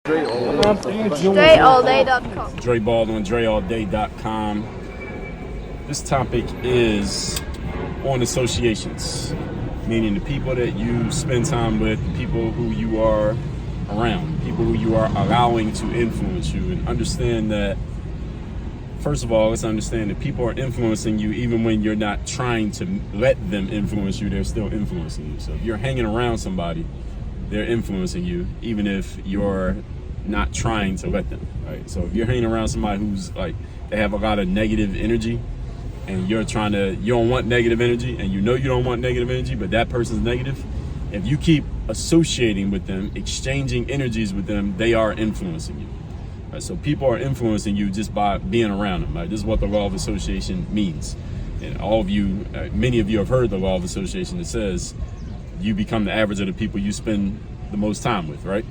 DreAllDay.com. Dre Baldwin, DreAllDay.com. This topic is on associations, meaning the people that you spend time with, the people who you are around, people who you are allowing to influence you. And understand that, first of all, let's understand that people are influencing you even when you're not trying to let them influence you, they're still influencing you. So if you're hanging around somebody, they're influencing you, even if you're not trying to let them, right? So if you're hanging around somebody who's like, they have a lot of negative energy, and you don't want negative energy, and you know you don't want negative energy, but that person's negative, if you keep associating with them, exchanging energies with them, they are influencing you. Right? So people are influencing you just by being around them. Right? This is what the law of association means. And all of you, many of you have heard the law of association that says you become the average of the people you spend the most time with, right?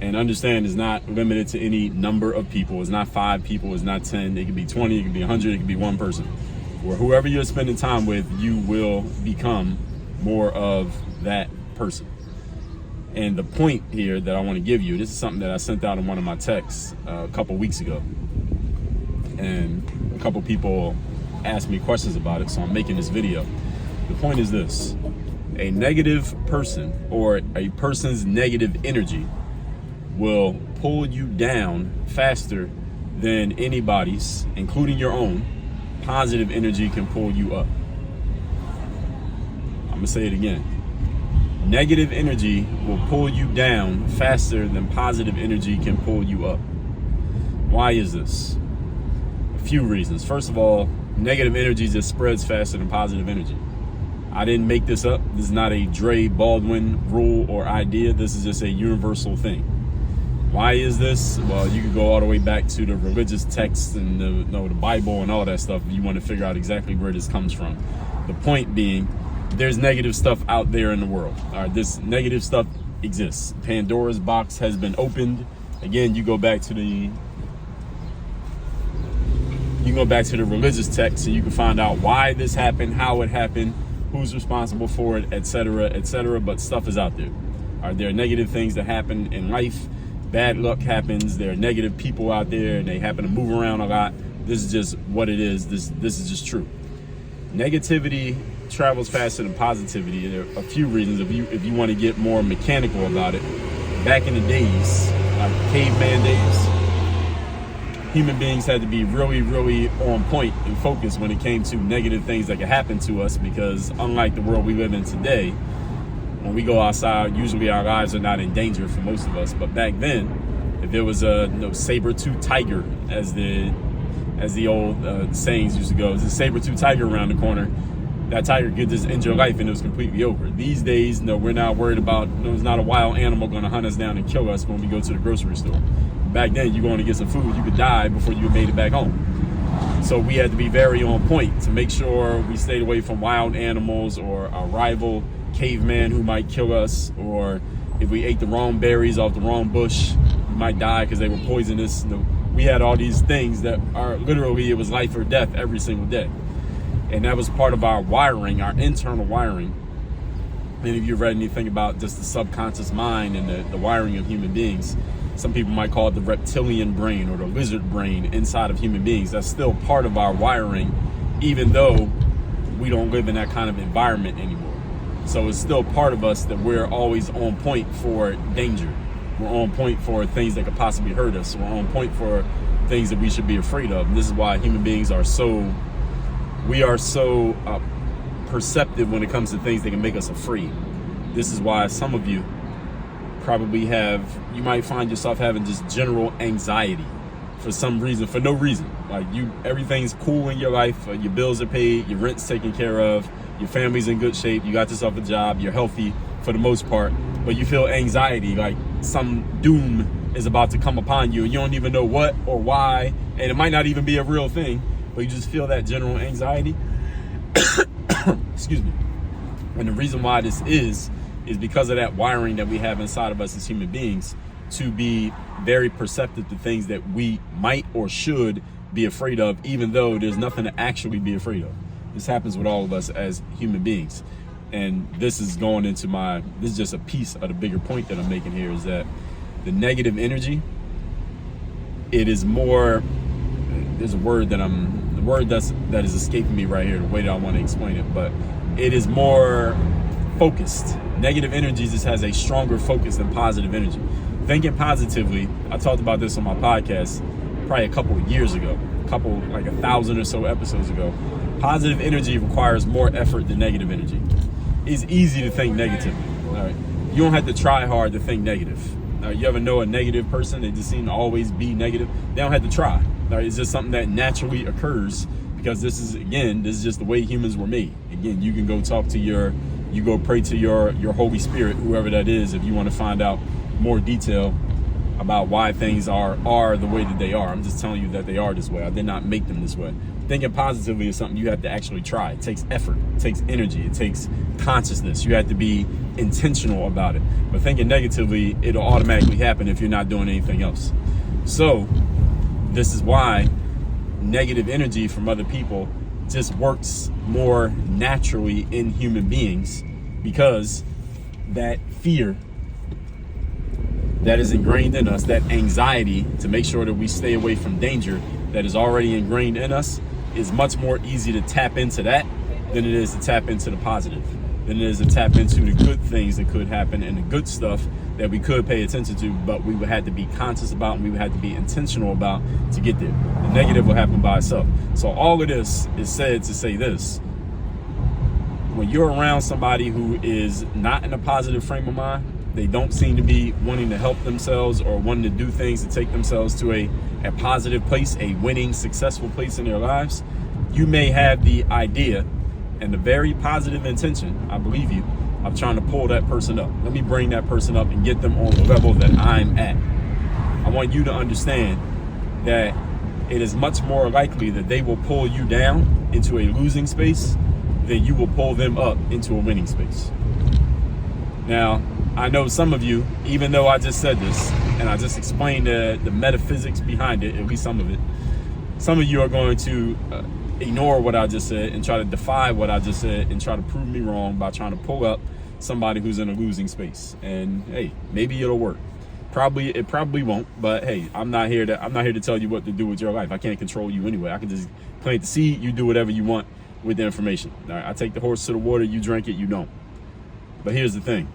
And understand it's not limited to any number of people. It's not 5 people, it's not 10, it could be 20, it could be 100, it could be one person. Or whoever you're spending time with, you will become more of that person. And the point here that I want to give you, this is something that I sent out in one of my texts a couple weeks ago. And a couple people asked me questions about it, so I'm making this video. The point is this: a negative person or a person's negative energy will pull you down faster than anybody's, including your own, positive energy can pull you up. I'm gonna say it again. Negative energy will pull you down faster than positive energy can pull you up. Why is this? A few reasons. First of all, negative energy just spreads faster than positive energy. I didn't make this up. This is not a Dre Baldwin rule or idea. This is just a universal thing. Why is this? Well, you can go all the way back to the religious texts and the Bible and all that stuff if you want to figure out exactly where this comes from. The point being, there's negative stuff out there in the world. All right, this negative stuff exists. Pandora's box has been opened. Again, you go back to the religious texts and you can find out why this happened, how it happened, who's responsible for it, etc., etc. But stuff is out there. All right, there are negative things that happen in life. Bad luck happens. There are negative people out there and they happen to move around a lot. This is just what it is. This is just true. Negativity travels faster than positivity. There are a few reasons. If you want to get more mechanical about it, back in the days, like caveman days, human beings had to be really, really on point and focused when it came to negative things that could happen to us, because unlike the world we live in today, when we go outside, usually our lives are not in danger for most of us. But back then, if there was a saber-toothed tiger, as the old sayings used to go, there's a saber-toothed tiger around the corner, that tiger could just end your life and it was completely over. These days, no, we're not worried about, there's not a wild animal going to hunt us down and kill us when we go to the grocery store. Back then, you're going to get some food, you could die before you made it back home. So we had to be very on point to make sure we stayed away from wild animals or a rival caveman who might kill us, or if we ate the wrong berries off the wrong bush, we might die because they were poisonous. We had all these things that are literally, it was life or death every single day. And that was part of our wiring, our internal wiring. Many of you have read anything about just the subconscious mind and the wiring of human beings. Some people might call it the reptilian brain or the lizard brain inside of human beings. That's still part of our wiring, even though we don't live in that kind of environment anymore. So it's still part of us that we're always on point for danger. We're on point for things that could possibly hurt us. We're on point for things that we should be afraid of. And this is why human beings are so perceptive when it comes to things that can make us afraid. This is why some of you probably you might find yourself having just general anxiety for some reason, for no reason. Like everything's cool in your life, your bills are paid, your rent's taken care of, your family's in good shape, you got yourself a job, you're healthy for the most part, but you feel anxiety, like some doom is about to come upon you and you don't even know what or why, and it might not even be a real thing, but you just feel that general anxiety. Excuse me. And the reason why this is because of that wiring that we have inside of us as human beings, to be very perceptive to things that we might or should be afraid of, even though there's nothing to actually be afraid of. This happens with all of us as human beings. And this is this is just a piece of the bigger point that I'm making here, is that the negative energy, it is more, there's a word that that is escaping me right here, the way that I want to explain it, but it is more focused. Negative energy just has a stronger focus than positive energy. Thinking positively, I talked about this on my podcast probably a couple of years ago, like 1,000 or so episodes ago. Positive energy requires more effort than negative energy. It's easy to think negatively. All right, you don't have to try hard to think negative. You ever know a negative person? They just seem to always be negative. They don't have to try. It's just something that naturally occurs because this is just the way humans were made. Again, you can go talk to you go pray to your Holy Spirit, whoever that is, if you want to find out more detail about why things are the way that they are. I'm just telling you that they are this way. I did not make them this way. Thinking positively is something you have to actually try. It takes effort, it takes energy, it takes consciousness. You have to be intentional about it. But thinking negatively, it'll automatically happen if you're not doing anything else. So this is why negative energy from other people just works more naturally in human beings, because that fear that is ingrained in us, that anxiety to make sure that we stay away from danger that is already ingrained in us, is much more easy to tap into that than it is to tap into the positive, than it is to tap into the good things that could happen and the good stuff that we could pay attention to, but we would have to be conscious about and we would have to be intentional about to get there. The negative will happen by itself. So all of this is said to say this: when you're around somebody who is not in a positive frame of mind, they don't seem to be wanting to help themselves or wanting to do things to take themselves to a positive place, a winning, successful place in their lives, you may have the idea and the very positive intention, I believe you, of trying to pull that person up. Let me bring that person up and get them on the level that I'm at. I want you to understand that it is much more likely that they will pull you down into a losing space than you will pull them up into a winning space. Now, I know some of you, even though I just said this and I just explained the metaphysics behind it, at least some of it, some of you are going to ignore what I just said and try to defy what I just said and try to prove me wrong by trying to pull up somebody who's in a losing space. And hey, maybe it'll work. It probably won't, but hey, I'm not here to tell you what to do with your life. I can't control you anyway. I can just plant the seed, you do whatever you want with the information. All right, I take the horse to the water, you drink it, you don't. But here's the thing.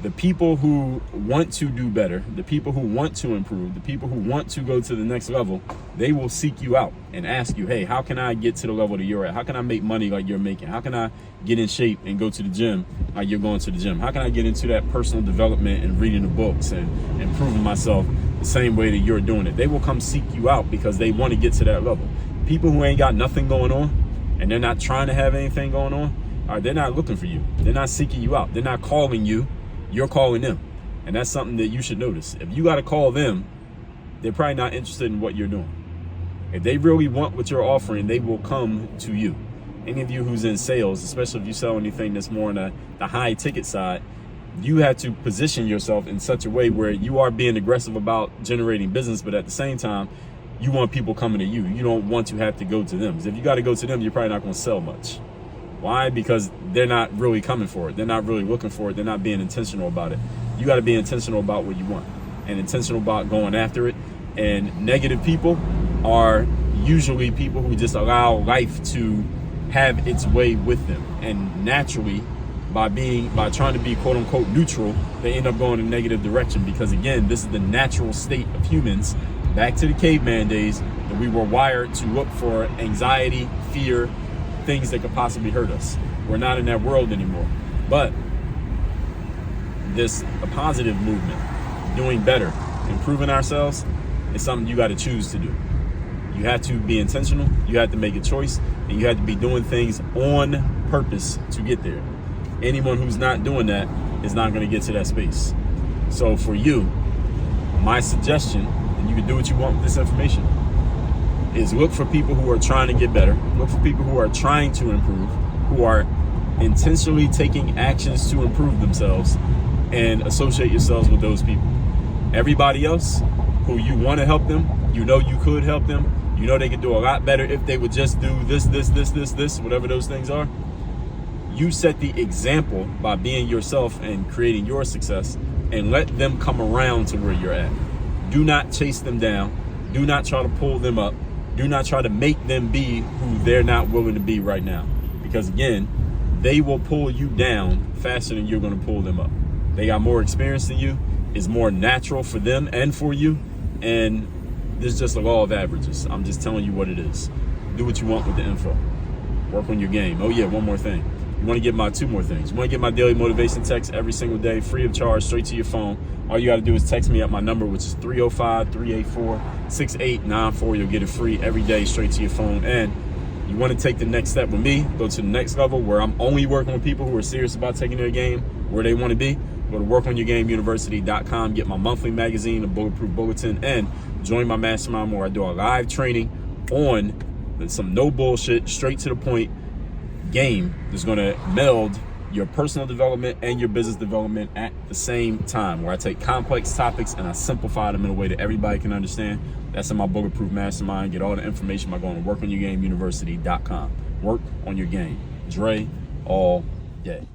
The people who want to do better, the people who want to improve, the people who want to go to the next level, they will seek you out and ask you, hey, how can I get to the level that you're at? How can I make money like you're making? How can I get in shape and go to the gym like you're going to the gym? How can I get into that personal development and reading the books and improving myself the same way that you're doing it? They will come seek you out because they want to get to that level. People who ain't got nothing going on and they're not trying to have anything going on, they're not looking for you. They're not seeking you out. They're not calling you. You're calling them. And that's something that you should notice. If you got to call them, they're probably not interested in what you're doing. If they really want what you're offering, they will come to you. Any of you who's in sales, especially if you sell anything that's more on the high ticket side, you have to position yourself in such a way where you are being aggressive about generating business, but at the same time, you want people coming to you. You don't want to have to go to them. Because if you got to go to them, you're probably not going to sell much. Why? Because they're not really coming for it. They're not really looking for it. They're not being intentional about it. You got to be intentional about what you want and intentional about going after it. And negative people are usually people who just allow life to have its way with them. And naturally, by trying to be quote unquote neutral, they end up going in a negative direction. Because again, this is the natural state of humans. Back to the caveman days, that we were wired to look for anxiety, fear, things that could possibly hurt us. We're not in that world anymore. But a positive movement, doing better, improving ourselves, is something you got to choose to do. You have to be intentional, you have to make a choice, and you have to be doing things on purpose to get there. Anyone who's not doing that is not going to get to that space. So for you, my suggestion, and you can do what you want with this information, is look for people who are trying to get better. Look for people who are trying to improve, who are intentionally taking actions to improve themselves, and associate yourselves with those people. Everybody else who you want to help them, you know you could help them, you know they could do a lot better if they would just do this, whatever those things are. You set the example by being yourself and creating your success and let them come around to where you're at. Do not chase them down. Do not try to pull them up. Do not try to make them be who they're not willing to be right now. Because again, they will pull you down faster than you're going to pull them up. They got more experience than you. It's more natural for them and for you. And this is just a law of averages. I'm just telling you what it is. Do what you want with the info. Work on your game. Oh yeah, one more thing. You want to get my two more things. You want to get my daily motivation text every single day, free of charge, straight to your phone. All you got to do is text me at my number, which is 305-384-6894. You'll get it free every day, straight to your phone. And you want to take the next step with me, go to the next level where I'm only working with people who are serious about taking their game where they want to be. Go to workonyourgameuniversity.com, get my monthly magazine, the Bulletproof Bulletin, and join my mastermind where I do a live training on some no bullshit, straight to the point game that's going to meld your personal development and your business development at the same time, where I take complex topics and I simplify them in a way that everybody can understand. That's in my Bulletproof Mastermind. Get all the information by going to workonyourgameuniversity.com. Work on your game. Dre all day.